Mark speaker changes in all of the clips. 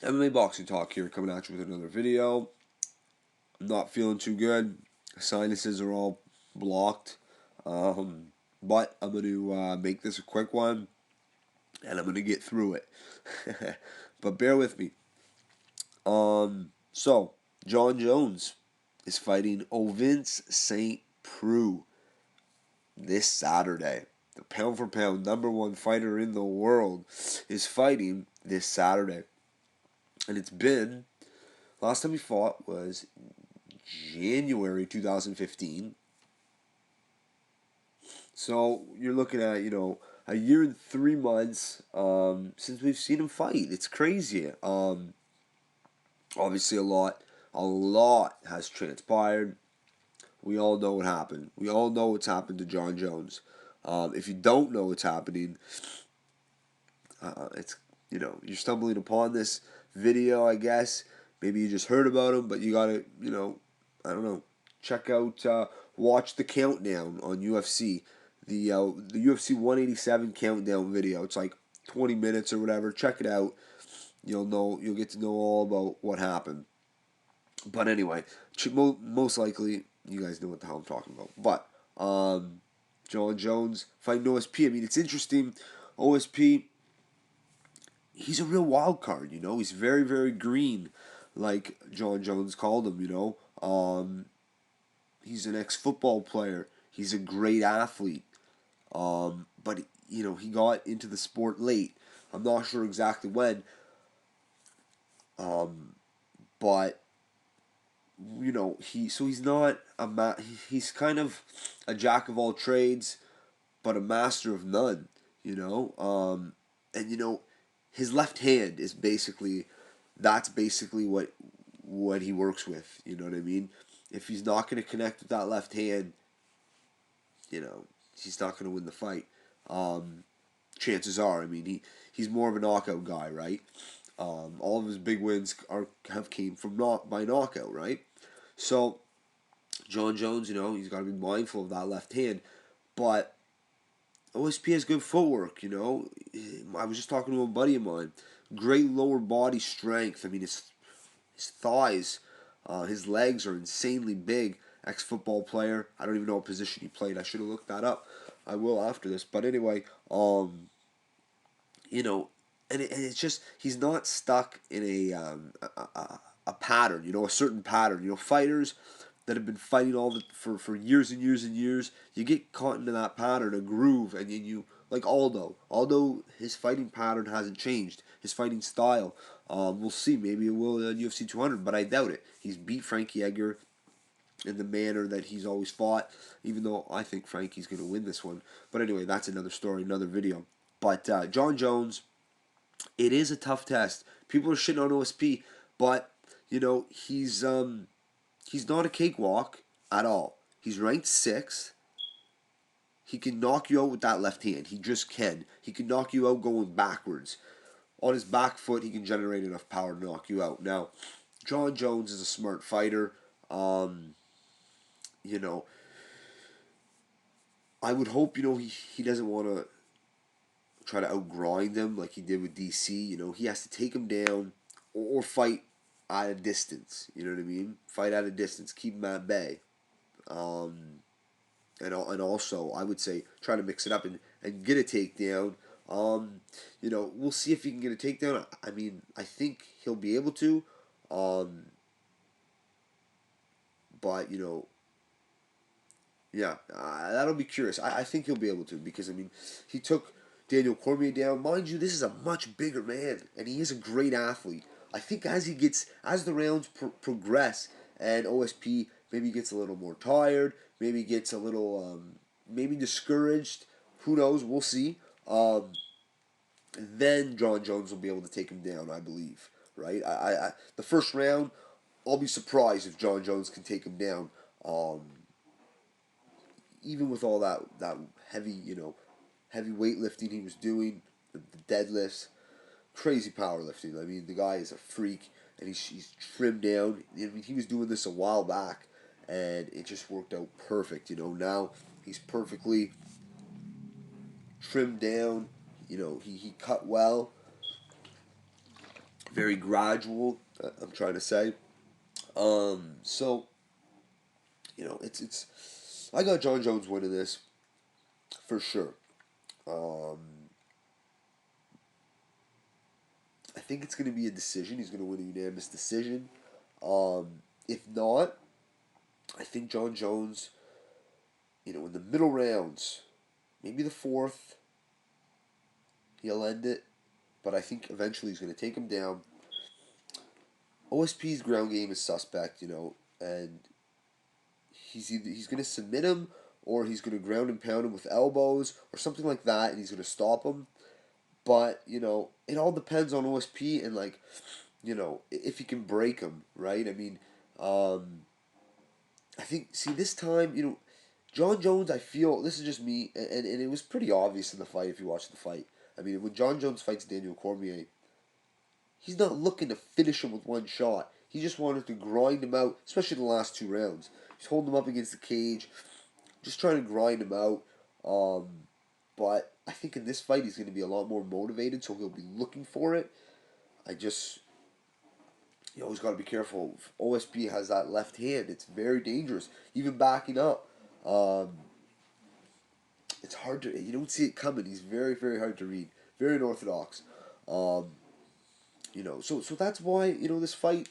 Speaker 1: MMA Boxing Talk here, coming at you with another video. I'm not feeling too good. Sinuses are all blocked. But I'm going to make this a quick one, and I'm going to get through it. But bear with me. So, John Jones is fighting Ovince St. Preux this Saturday. The pound for pound #1 fighter in the world is fighting this Saturday. And it's been, last time he fought was January 2015. So you're looking at, a year and 3 months since we've seen him fight. It's crazy. Obviously, a lot has transpired. We all know what happened. We all know what's happened to John Jones. If you don't know what's happening, it's you're stumbling upon this video, I guess. Maybe you just heard about him, but you gotta, I don't know, check out, watch the countdown on UFC, the UFC 187 countdown video. It's like 20 minutes or whatever. Check it out. You'll get to know all about what happened. But anyway, most likely you guys know what the hell I'm talking about. But John Jones fighting OSP. I mean, it's interesting. OSP, he's a real wild card. He's very, very green, like John Jones called him. He's an ex-football player. He's a great athlete. But he got into the sport late. I'm not sure exactly when. But he's not he's kind of a jack of all trades, but a master of none. And his left hand is basically that's basically what he works with. You know what I mean? If he's not going to connect with that left hand, you know, he's not going to win the fight. Chances are, I mean, he's more of a knockout guy, right? All of his big wins have came from by knockout, right? So John Jones, he's got to be mindful of that left hand, but OSP has good footwork. I was just talking to a buddy of mine. Great lower body strength. I mean, his thighs, his legs are insanely big. Ex-football player. I don't even know what position he played. I should have looked that up. I will after this. But anyway, you know, and it's just he's not stuck in a pattern. A certain pattern. Fighters that have been fighting for years and years and years. You get caught into that pattern, a groove, and then you like Aldo. Although his fighting pattern hasn't changed, his fighting style. We'll see. Maybe it will in UFC 200, but I doubt it. He's beat Frankie Edgar in the manner that he's always fought, even though I think Frankie's going to win this one. But anyway, that's another story, another video. But John Jones, it is a tough test. People are shitting on OSP, but he's not a cakewalk at all. He's ranked 6th. He can knock you out with that left hand. He just can. He can knock you out going backwards. On his back foot, he can generate enough power to knock you out. Now, John Jones is a smart fighter. You know, I would hope, he doesn't want to try to outgrind him like he did with DC. He has to take him down or fight at a distance. You know what I mean? Fight at a distance. Keep him at bay. And also, I would say try to mix it up and get a takedown. We'll see if he can get a takedown. I mean, I think he'll be able to. But, yeah, that'll be curious. I think he'll be able to because, I mean, he took Daniel Cormier down. Mind you, this is a much bigger man, and he is a great athlete. I think as the rounds progress, and OSP maybe gets a little more tired, maybe gets a little, maybe discouraged. Who knows? We'll see. Then John Jones will be able to take him down, I believe. Right? The first round, I'll be surprised if John Jones can take him down. Even with all that heavy, heavy weightlifting he was doing, the deadlifts, crazy powerlifting. I mean, the guy is a freak, and he's trimmed down. I mean, he was doing this a while back, and it just worked out perfect. Now he's perfectly trimmed down. He cut well, very gradual. I'm trying to say. So it's. I got John Jones winning this for sure. Um, I think it's going to be a decision. He's going to win a unanimous decision. If not, I think John Jones, in the middle rounds, maybe the fourth, he'll end it. But I think eventually he's going to take him down. OSP's ground game is suspect, and he's going to submit him or he's going to ground and pound him with elbows or something like that, and he's going to stop him. But it all depends on OSP and if he can break him, right? I mean, I think this time John Jones. I feel this is just me, and it was pretty obvious in the fight if you watch the fight. I mean, when John Jones fights Daniel Cormier, he's not looking to finish him with one shot. He just wanted to grind him out, especially the last 2 rounds. He's holding him up against the cage, just trying to grind him out. But I think in this fight he's going to be a lot more motivated, so he'll be looking for it. I just, you always got to be careful. OSP has that left hand; it's very dangerous. Even backing up, um, it's hard to. You don't see it coming. He's very, very hard to read. Very unorthodox. Um, so that's why this fight,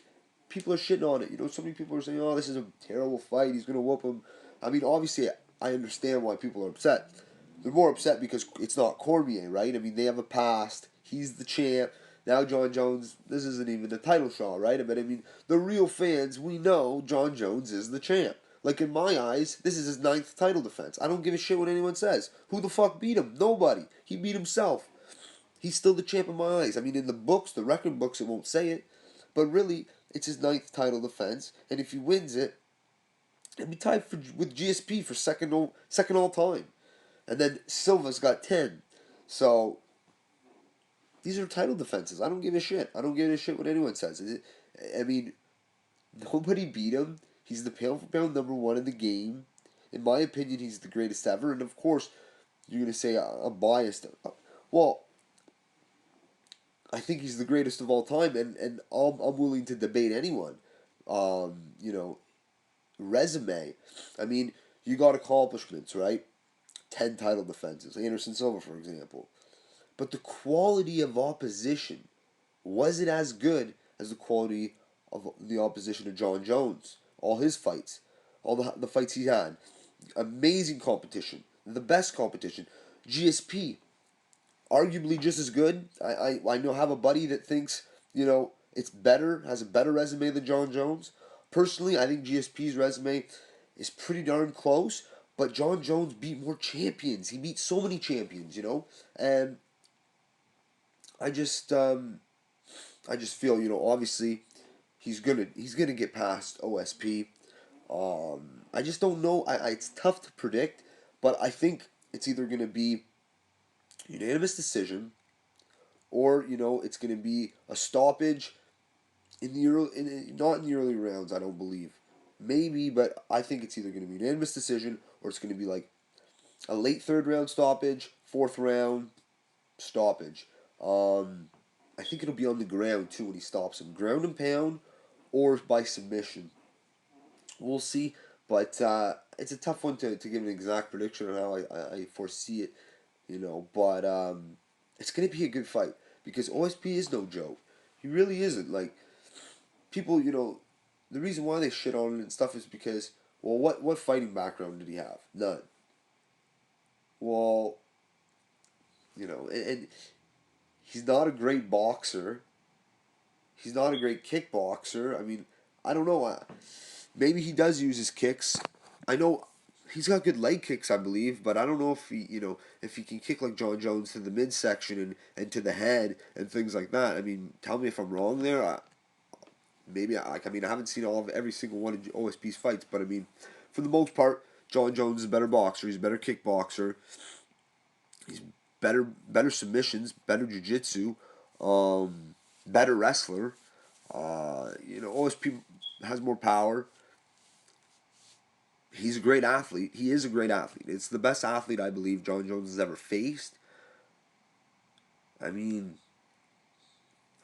Speaker 1: people are shitting on it. So many people are saying, "Oh, this is a terrible fight. He's gonna whoop him." I mean, obviously, I understand why people are upset. They're more upset because it's not Cormier, right? I mean, they have a past. He's the champ. Now John Jones, this isn't even a title shot, right? But I mean, the real fans, we know John Jones is the champ. Like in my eyes, this is his 9th title defense. I don't give a shit what anyone says. Who the fuck beat him? Nobody. He beat himself. He's still the champ in my eyes. I mean, in the books, the record books, it won't say it, but really, it's his 9th title defense. And if he wins it, it'll be tied with GSP for second all time. And then Silva's got 10. So these are title defenses. I don't give a shit. I don't give a shit what anyone says. I mean, nobody beat him. He's the pound for pound #1 in the game. In my opinion, he's the greatest ever. And of course, you're gonna say I'm biased. Well, I think he's the greatest of all time, and I'm willing to debate anyone. Um, you know, Resume. I mean, you got accomplishments, right? 10 title defenses. Anderson Silva, for example. But the quality of opposition, was it as good as the quality of the opposition to John Jones? All his fights, all the fights he had. Amazing competition. The best competition. GSP, arguably just as good. I know have a buddy that thinks it's better, has a better resume than John Jones. Personally, I think GSP's resume is pretty darn close. But John Jones beat more champions. He beat so many champions, and I just feel obviously he's gonna get past OSP. I just don't know. It's tough to predict, but I think it's either gonna be unanimous decision or it's going to be a stoppage in the not in the early rounds. I don't believe, maybe, but I think it's either going to be unanimous decision or it's going to be like a late third round stoppage, fourth round stoppage. I think it'll be on the ground too when he stops him, ground and pound, or by submission. We'll see, but it's a tough one to give an exact prediction on how I foresee it. But it's gonna be a good fight because OSP is no joke. He really isn't. Like people, the reason why they shit on him and stuff is because, well, what fighting background did he have? None. Well, and he's not a great boxer. He's not a great kickboxer. I mean, I don't know. Maybe he does use his kicks. I know he's got good leg kicks, I believe, but I don't know if he can kick like John Jones to the midsection and to the head and things like that. I mean, tell me if I'm wrong there. Maybe I mean I haven't seen all of every single one of OSP's fights, but I mean, for the most part, John Jones is a better boxer. He's a better kickboxer. He's better submissions, better jiu-jitsu, better wrestler. OSP has more power. He's a great athlete. He is a great athlete. It's the best athlete I believe John Jones has ever faced. I mean,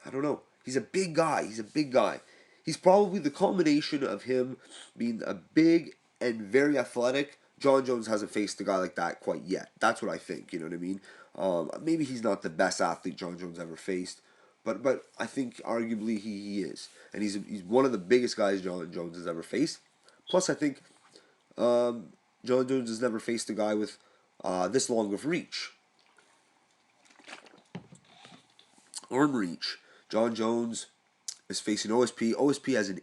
Speaker 1: I don't know. He's a big guy. He's a big guy. He's probably the combination of him being a big and very athletic. John Jones hasn't faced a guy like that quite yet. That's what I think. You know what I mean? Maybe he's not the best athlete John Jones ever faced, but I think arguably he is, and he's one of the biggest guys John Jones has ever faced. Plus, I think John Jones has never faced a guy with this long of reach. Arm reach. John Jones is facing OSP. OSP has an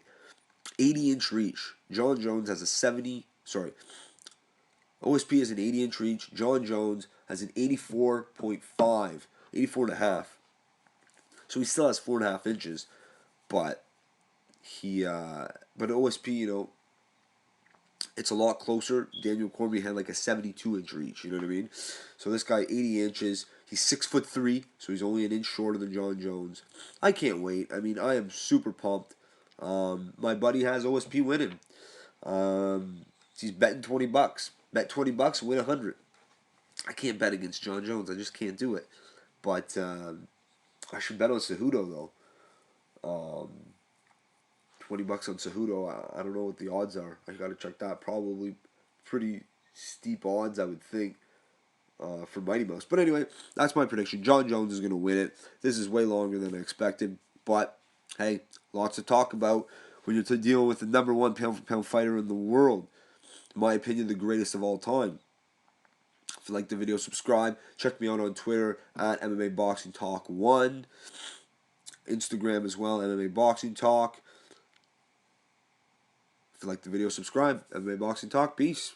Speaker 1: 80-inch reach. John Jones has a 70. Sorry. OSP has an 80-inch reach. John Jones has an 84.5, 84 and a half. So he still has 4.5 inches, but but OSP, it's a lot closer. Daniel Cormier had like a 72-inch reach. You know what I mean? So this guy, 80 inches. He's 6'3", so he's only an inch shorter than John Jones. I can't wait. I mean, I am super pumped. My buddy has OSP winning. He's betting $20. Bet $20, win 100. I can't bet against John Jones. I just can't do it. But I should bet on Cejudo though. $20 on Cejudo. I don't know what the odds are. I gotta check that. Probably pretty steep odds, I would think, for Mighty Mouse. But anyway, that's my prediction. John Jones is gonna win it. This is way longer than I expected, but hey, lots to talk about when you're dealing with the number one pound-for-pound fighter in the world. In my opinion, the greatest of all time. If you like the video, subscribe. Check me out on Twitter at MMA Boxing Talk 1. Instagram as well, MMA Boxing Talk. If you like the video, subscribe. MMA Boxing Talk. Peace.